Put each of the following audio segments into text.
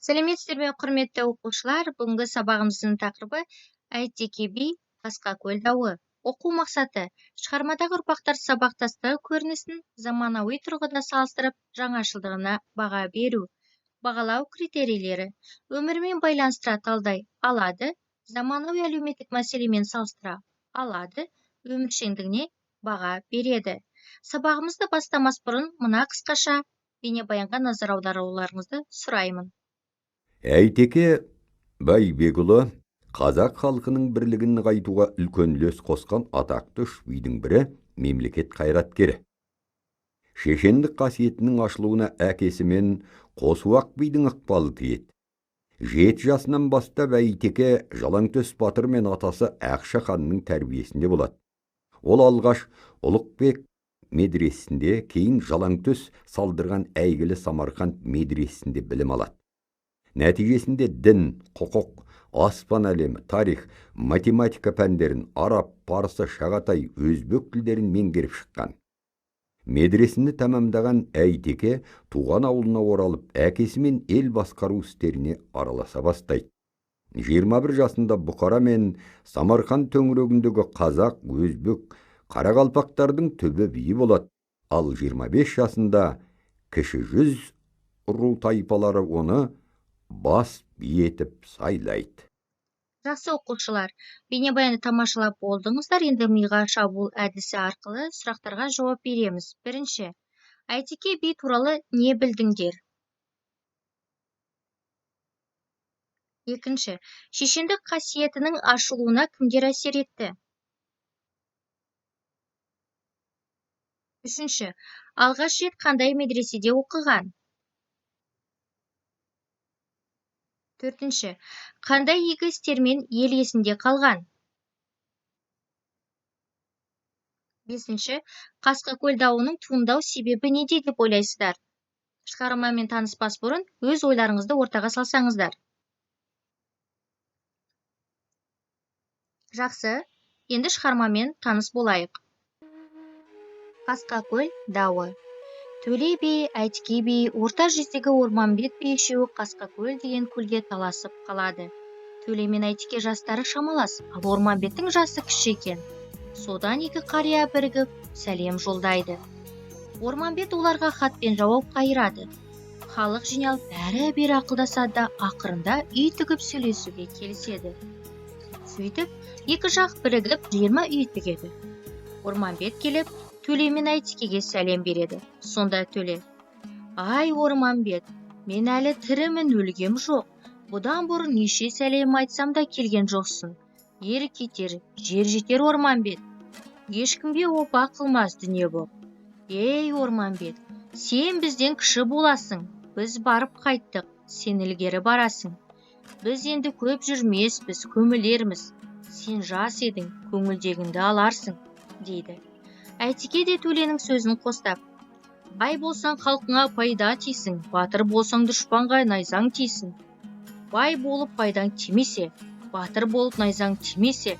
Сәлеметсіздер ме, құрметті оқушылар? Бүгінгі сабағымыздың тақырыбы әйтеке би қасқа көл дауы. Оқу мақсаты: шығармадағы ұрпақтар сабақтастығы көрінісін заманауи тұрғыда салыстырып, жаңашылдығына баға беру. Бағалау критерийлері: өмірмен байланыстыра талдай алады, заманауи әлеуметтік мәселемен салыстыра алады, өміршеңдігіне баға береді. Сабағымызды бастамас бұрын мына қысқаша бейнебаянға назар аударуларыңызды сұраймын. Әйтеке Байбекұлы қазақ халқының бірлігін нығайтуға үлкен үлес қосқан атақты үш бидің бірі, мемлекет қайраткері. Шешендік қасиетінің ашылуына әкесі мен Қосуақ бидің ықпалы тиеді. 7 жасынан бастап Әйтеке Жалаңтөс батыр мен атасы Ақша ханның тәрбиесінде болады. Ол алғаш Ұлықбек медресесінде, кейін Жалаңтөс салдырған әйгілі Самарқанд медресесінде білім алады. Нәтижесінде дін, құқық, аспан әлемі, тарих, математика пәндерін, араб, парсы, шағатай, өзбек тілдерін меңгеріп шыққан. Медресені тәмамдаған Әйтеке туған ауылына оралып, әкесімен ел басқару істеріне араласа бастайды. 21 жасында Бұқара мен Самарқан төңірегіндегі қазақ, өзбек, қарақалпақтардың түбі биі болады. Ал 25 жасында кіші жүз ру тайпалары оны бас би етіп сайлайды. Жақсы оқушылар, бейнебаянды тамашалап болдыңыздар. Енді миға шабуыл әдісі арқылы сұрақтарға жауап береміз. Бірінші, Әйтеке би туралы не білдіңдер? Екінші, шешендік қасиетінің ашылуына кімдер әсер етті? Үшінші, алғаш рет қандай медреседе оқыған? Төртінші, қандай игі істермен ел есінде қалған? Бесінші, қасқа көл дауының туындау себебі неде деп ойлайсыздар? Шығармамен таныспас бұрын өз ойларыңызды ортаға салсаңыздар. Жақсы, енді шығармамен таныс болайық. Қасқа көл дауы. Төле би, Әйтеке би, орта жүздегі Орманбет би үшеуі Қасқа көл деген көлге таласып қалады. Төле мен Әйтеке жастары шамалас, ал Орманбеттің жасы кіші екен. Содан екі қария бірігіп сәлем жолдайды. Орманбет оларға хатпен жауап қайырады. Халық жиналып бәрі ақылдасады да ақырында үй тігіп сөйлесуге келіседі. Сөйтіп, екі жақ бірігіп 20 үй тігеді. Орманбет келіп, Төле мен Әйтекеге сәлем береді. Сонда Төле: «Ай Орманбет, мен әлі тірімін, өлгем жоқ. Бұдан бұрын неше сәлем айтсам да келген жоқсың. Ер кетер, жер жетер Орманбет. Ешкімге опа қылмас дүние боп. Ей Орманбет, сен бізден кіші боласың. Біз барып қайттық, сен ілгері барасың. Біз енді көп жүрмеспіз, көмілерміз. Сен жас едің, көңілдегіңді аларсың», дейді. Әйтеке де Төленің сөзін қостап: «Бай болсаң халқыңа пайда тисің, батыр болсаң дұшпанға найзаң тисің. Бай болып пайдаң тимесе, батыр болып найзаң тимесе,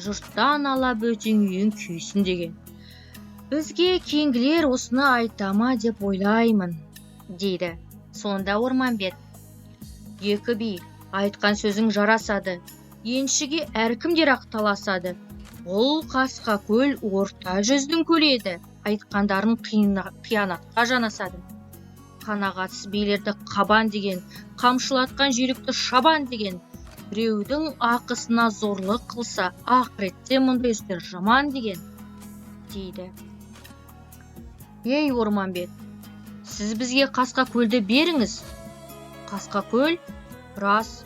жұрттан ала бөтен үйің күйсін» деген. Бізге кейінгілер осыны айтама деп ойлаймын, дейді. Сонда Орманбет: «Екі би, айтқан сөзің жарасады. Еншіге әркімдер ақ таласады. Бұл Қасқа көл орта жүздің көлі еді. Айтқандарын қиянатқа жанасады. Қанағатсыз билерді қабан деген, қамшылатқан жүйрікті шабан деген. Біреудің ақысына зорлық қылса, ақыретте мұндай істер жаман деген», дейді. «Ей Орманбет, сіз бізге Қасқа көлді беріңіз». «Қасқа көл? Рас,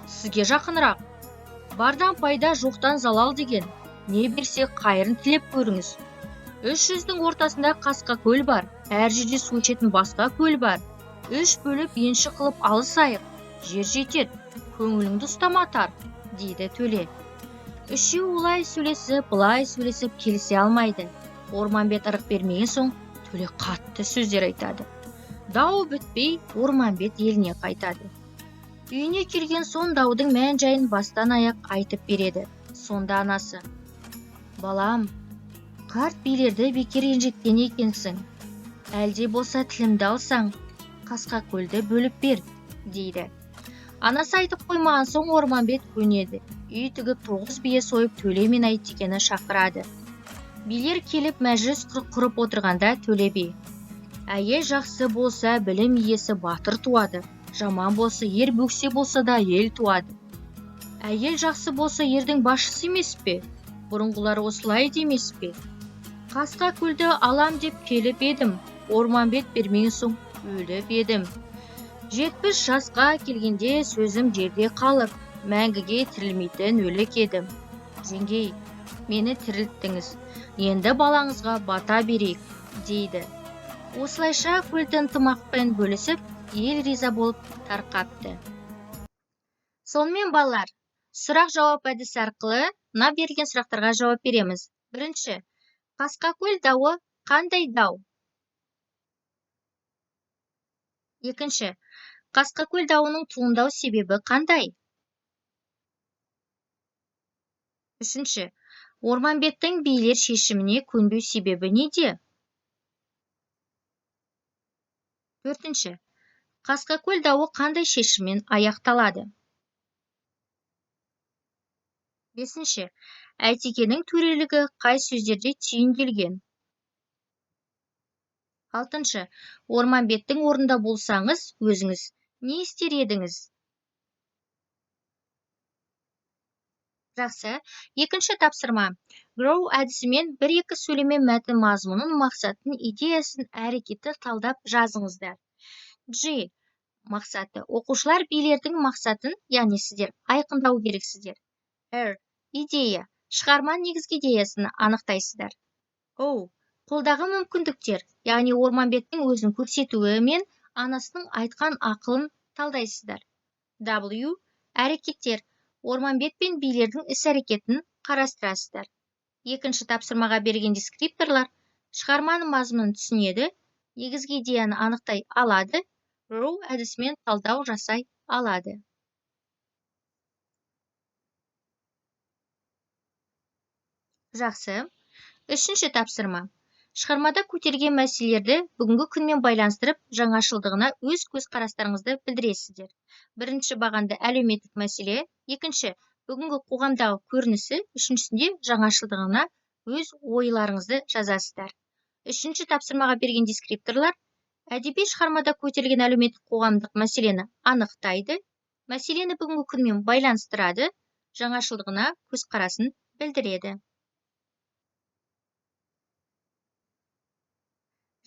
сізге жақынырақ. Бардан пайда, жоқтан залал деген. Не берсе қайырын тілеп көріңіз. 300-дің ортасында Қасқа көл бар, әр жерде су ішетін басқа көл бар. 3 бөліп енші қылып алысайық, жер жетер, көңіліңді ұстаматар», дейді Төле. Үшеу олай сөйлесіп, былай сөйлесіп келісе алмайды. Орманбет ырық бермеген соң, Төле қатты сөздер айтады. Дау бітпей, Орманбет еліне қайтады. Үйіне келген соң даудың мән жайын бастан аяқ айтып береді. Сонда анасы: «Балам, қарт билерді бекер ренжіткен екенсің. Әлде болса тілімді алсаң, Қасқа көлді бөліп бер», дейді. Анасы айтып қоймаған соң Орманбет көнеді. Үй тігіп 9 бие сойып Төле мен Әйтекені шақырады. Билер келіп мәжіліс құрып отырғанда Төле би: әйел жақсы болса білім иесі батыр туады, жаман болса ер бөксе болса да ел туады. Әйел жақсы болса ердің басшысы емес пе? Бұрынғылар осылай демес пе? Қасқа көлді алам деп келіп едім, Орманбет бермеген соң өліп едім. 70 жасқа келгенде сөзім жерде қалып, мәңгіге тірілмейтін өлік едім. Жеңгей, мені тірілттіңіз, енді балаңызға бата берейік, дейді. Осылайша көлді ынтымақпен бөлісіп, ел риза болып тарқапты. Сонымен балалар, сұрақ-жауап әдісі арқылы мына берген сұрақтарға жауап береміз. Бірінші, Қасқакөл дауы қандай дау? Екінші, Қасқакөл дауының туындау себебі қандай? Үшінші, Орманбеттің билер шешіміне көнбеу себебі неде? Төртінші, Қасқакөл дауы қандай шешіммен аяқталады? Бесінші, Әйтекенің төрелігі қай сөздерде түйінделген? Алтыншы, Орманбеттің орнында болсаңыз, өзіңіз не істер едіңіз? Жақсы. Екінші тапсырма. Grow әдісімен 1-2 сөйлеме мәтін мазмұнын, мақсатын, идеясын, әрекетті талдап жазыңыздар. G. Мақсаты. Оқушылар билердің мақсатын, яғни сіздер айқындау керексіздер. R. Идея. Шығарма негізгі идеясын анықтайсыздар. O. Қолдағы мүмкіндіктер, яғни Орманбеттің өзін көрсетуі мен анасының айтқан ақылын талдайсыздар. W. Әрекеттер. Орманбет пен билердің іс-әрекетін қарастырасыздар. Екінші тапсырмаға берген дескрипторлар шығарманың мазмұнын түсінеді, негізгі идеяны анықтай алады, Grow әдісімен талдау жасай алады. Жақсы. Үшінші тапсырма. Шығармада көтерген мәселелерді бүгінгі күнмен байланыстырып, жаңашылдығына өз көзқарастарыңызды білдіресіздер. Бірінші бағанды әлеуметтік мәселе, екінші бүгінгі қоғамдағы көрінісі, үшіншісінде жаңашылдығына өз ойларыңызды жазасыздар. Үшінші тапсырмаға берген дескрипторлар әдеби шығармада көтерілген әлеуметтік қоғамдық мәселені анықтайды, мәселені бүгінгі күнмен байланыстырады, жаңашылдығына көзқарасын білдіреді.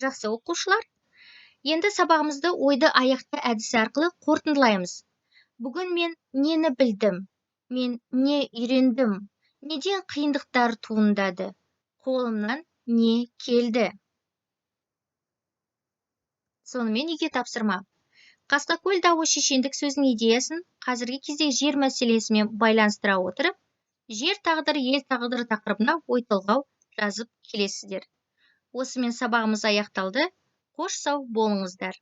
Жақсы оқушылар, енді сабағымызды ойды аяқты әдісі арқылы қорытындылаймыз. Бүгін мен нені білдім? Мен не үйрендім? Неден қиындықтар туындады? Қолымнан не келді? Сонымен үйге тапсырма. Қасқакөл дауы шешендік сөзінің идеясын қазіргі кезде жер мәселесімен байланыстыра отырып, жер тағдыры, ел тағдыры тақырыбына ой толғау жазып келесіздер. Осымен сабағымыз аяқталды. Қош сау болыңыздар.